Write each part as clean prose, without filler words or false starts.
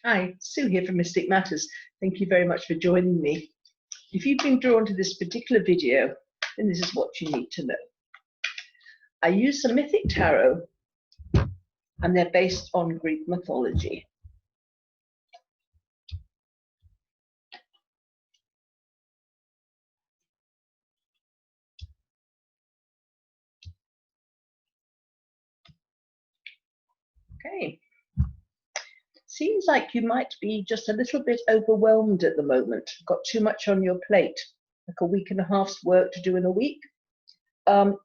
Hi, Sue here from Mystic Matters. Thank you very much for joining me. If you've been drawn to this particular video, then this is what you need to know. I use some mythic tarot, and they're based on Greek mythology. Okay. Seems like you might be just a little bit overwhelmed at the moment. Got too much on your plate, like a week and a half's work to do in a week. The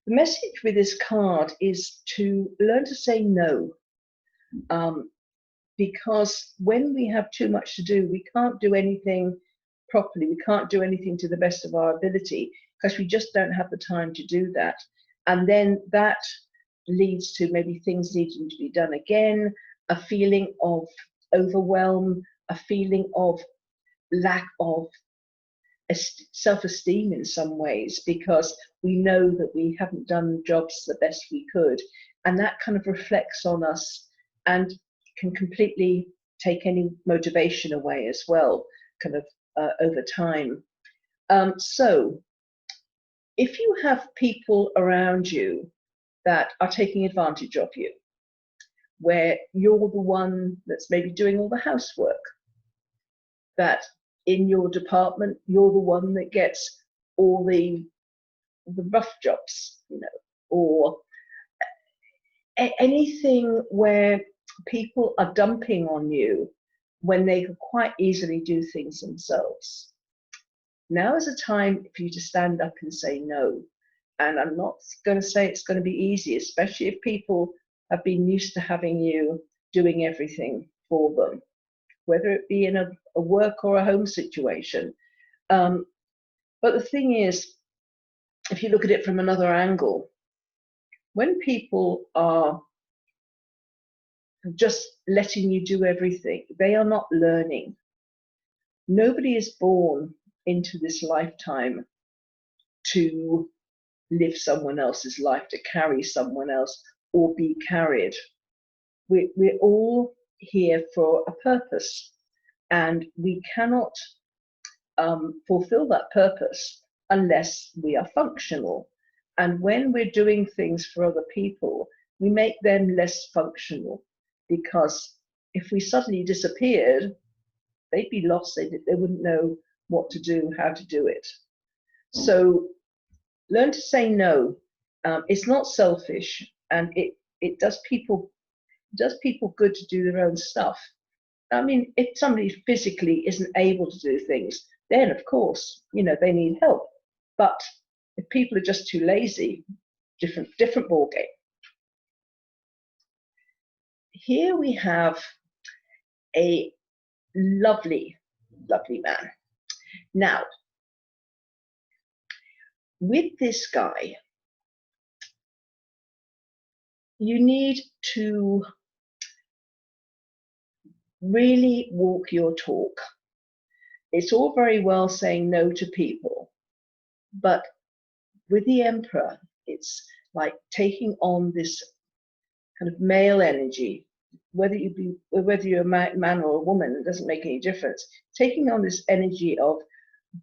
message with this card is to learn to say no. Because when we have too much to do, we can't do anything properly. We can't do anything to the best of our ability because we just don't have the time to do that. And then that leads to maybe things needing to be done again, a feeling of overwhelm, a feeling of lack of self-esteem in some ways, because we know that we haven't done jobs the best we could. And that kind of reflects on us and can completely take any motivation away as well, kind of over time. So if you have people around you that are taking advantage of you, where you're the one that's maybe doing all the housework, that in your department, you're the one that gets all the rough jobs, or anything where people are dumping on you when they could quite easily do things themselves. Now is a time for you to stand up and say no. And I'm not going to say it's going to be easy, especially if people have been used to having you doing everything for them, whether it be in a work or a home situation. But the thing is, if you look at it from another angle, when people are just letting you do everything, they are not learning. Nobody is born into this lifetime to live someone else's life, to carry someone else or be carried. We're all here for a purpose, and we cannot fulfill that purpose unless we are functional. And when we're doing things for other people, we make them less functional, because if we suddenly disappeared, they'd be lost. They wouldn't know what to do, how to do it. So learn to say no. It's not selfish, and it does people good to do their own stuff. I mean, if somebody physically isn't able to do things, then of course, they need help. But if people are just too lazy, different ball game. Here we have a lovely, lovely man. Now, with this guy, you need to really walk your talk. It's all very well saying no to people, but with the Emperor, it's like taking on this kind of male energy. Whether you're a man or a woman, it doesn't make any difference. Taking on this energy of,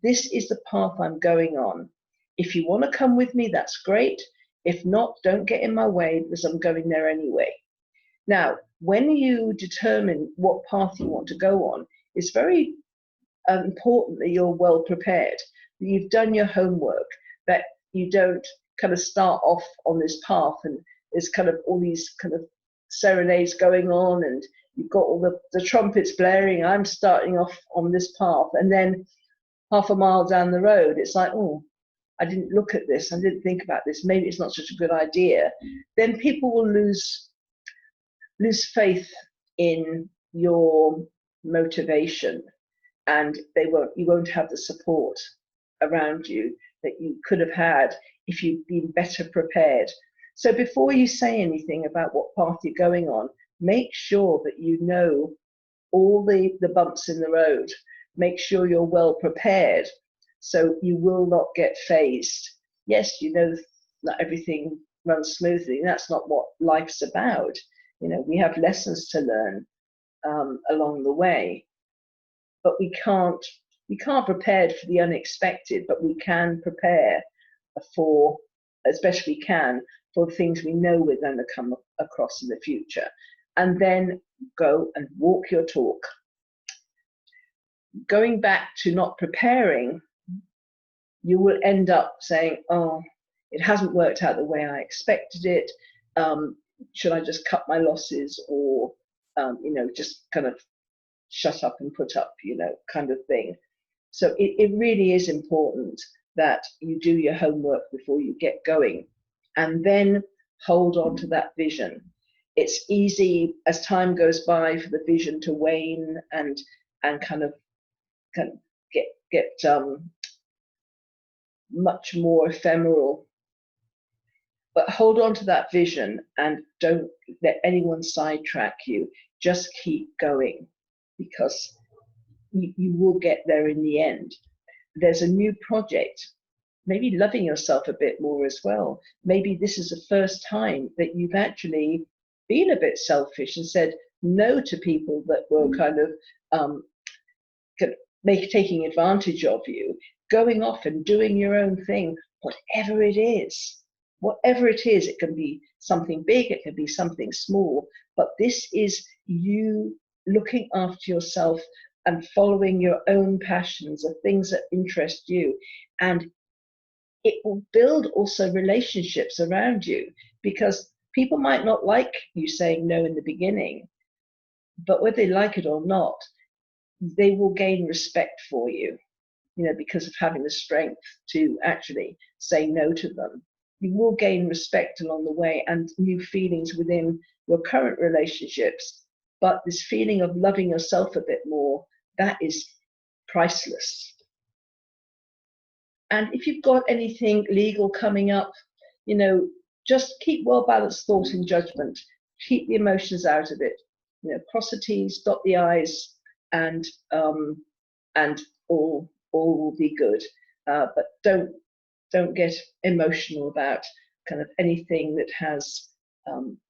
this is the path I'm going on. If you want to come with me, that's great. If not, don't get in my way, because I'm going there anyway. Now, when you determine what path you want to go on, it's very important that you're well prepared, that you've done your homework, that you don't kind of start off on this path and there's kind of all these kind of serenades going on and you've got all the trumpets blaring, I'm starting off on this path, and then half a mile down the road it's like, oh, I didn't look at this, I didn't think about this, maybe it's not such a good idea. Then people will lose faith in your motivation, and you won't have the support around you that you could have had if you'd been better prepared. So before you say anything about what path you're going on, make sure that you know all the bumps in the road. Make sure you're well prepared so you will not get phased. Yes, not everything runs smoothly. That's not what life's about. We have lessons to learn, along the way. But we can't prepare for the unexpected, but we can prepare for, as best we can, for things we know we're going to come across in the future. And then go and walk your talk. Going back to not preparing, you will end up saying, oh, it hasn't worked out the way I expected it. Should I just cut my losses, or, just kind of shut up and put up, kind of thing. So it really is important that you do your homework before you get going, and then hold on to that vision. It's easy as time goes by for the vision to wane and kind of get much more ephemeral. But hold on to that vision and don't let anyone sidetrack you. Just keep going, because you will get there in the end. There's a new project, maybe loving yourself a bit more as well. Maybe this is the first time that you've actually been a bit selfish and said no to people that were kind of taking advantage of you, going off and doing your own thing, whatever it is. Whatever it is, it can be something big, it can be something small, but this is you looking after yourself and following your own passions of things that interest you. And it will build also relationships around you, because people might not like you saying no in the beginning, but whether they like it or not, they will gain respect for you, because of having the strength to actually say no to them. You will gain respect along the way and new feelings within your current relationships. But this feeling of loving yourself a bit more, that is priceless. And if you've got anything legal coming up, just keep well-balanced thought and judgment. Keep the emotions out of it. Cross the T's, dot the I's, and all will be good. But don't get emotional about kind of anything that has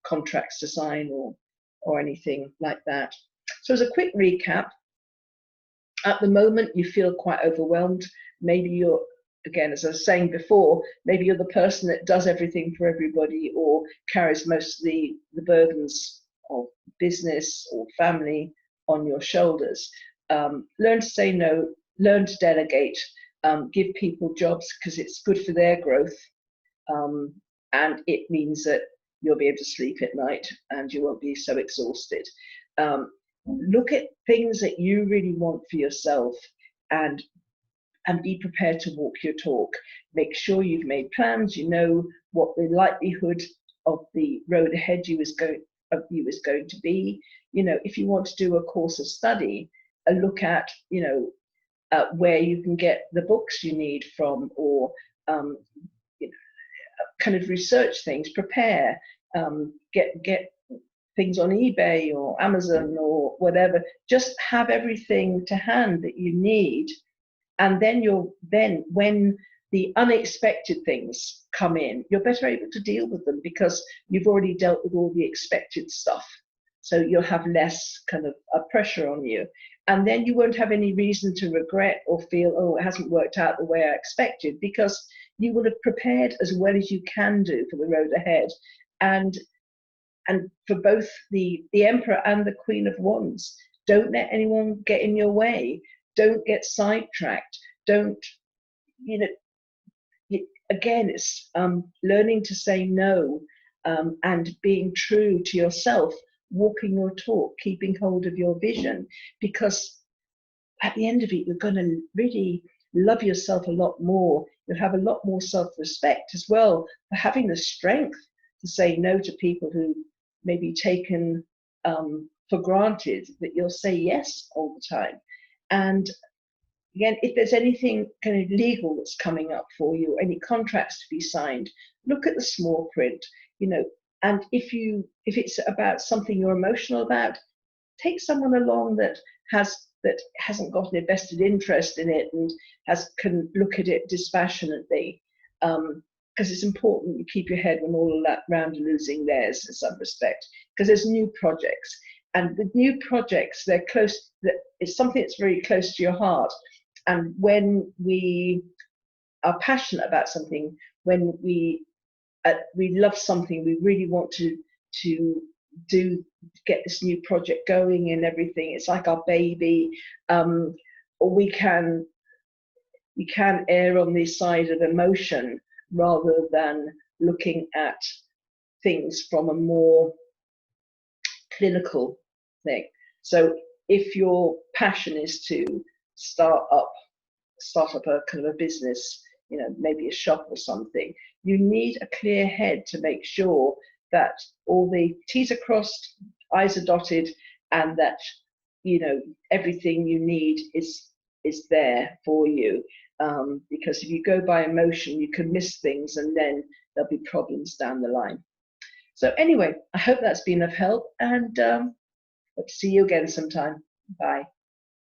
contracts to sign or anything like that. So as a quick recap, at the moment you feel quite overwhelmed. Maybe you're, again, as I was saying before, maybe you're the person that does everything for everybody or carries most of the burdens of business or family on your shoulders. Learn to say no, learn to delegate. Give people jobs because it's good for their growth, and it means that you'll be able to sleep at night and you won't be so exhausted. Look at things that you really want for yourself and be prepared to walk your talk. Make sure you've made plans, you know what the likelihood of the road ahead you is going to be. If you want to do a course of study, look at where you can get the books you need from, or kind of research things, prepare, get things on eBay or Amazon or whatever. Just have everything to hand that you need, and then when the unexpected things come in, you're better able to deal with them because you've already dealt with all the expected stuff. So you'll have less kind of pressure on you. And then you won't have any reason to regret or feel, oh, it hasn't worked out the way I expected, because you will have prepared as well as you can do for the road ahead. And for both the Emperor and the Queen of Wands, don't let anyone get in your way. Don't get sidetracked. Don't, again, it's learning to say no, and being true to yourself, walking your talk, keeping hold of your vision, because at the end of it, you're going to really love yourself a lot more. You'll have a lot more self-respect as well for having the strength to say no to people who may be taken for granted, that you'll say yes all the time. And again, if there's anything kind of legal that's coming up for you, any contracts to be signed, look at the small print, and if it's about something you're emotional about, take someone along that hasn't got an vested interest in it and can look at it dispassionately, because it's important you keep your head when all of that round are losing theirs in some respect, because there's new projects. And with new projects, they're close. It's something that's very close to your heart. And when we are passionate about something, when we love something, we really want to get this new project going and everything. It's like our baby. Or we can err on the side of emotion rather than looking at things from a more clinical thing. So if your passion is to start up a kind of a business, maybe a shop or something, you need a clear head to make sure that all the T's are crossed, I's are dotted, and that everything you need is there for you. Because if you go by emotion, you can miss things, and then there'll be problems down the line. So anyway, I hope that's been of help, and hope to see you again sometime. Bye.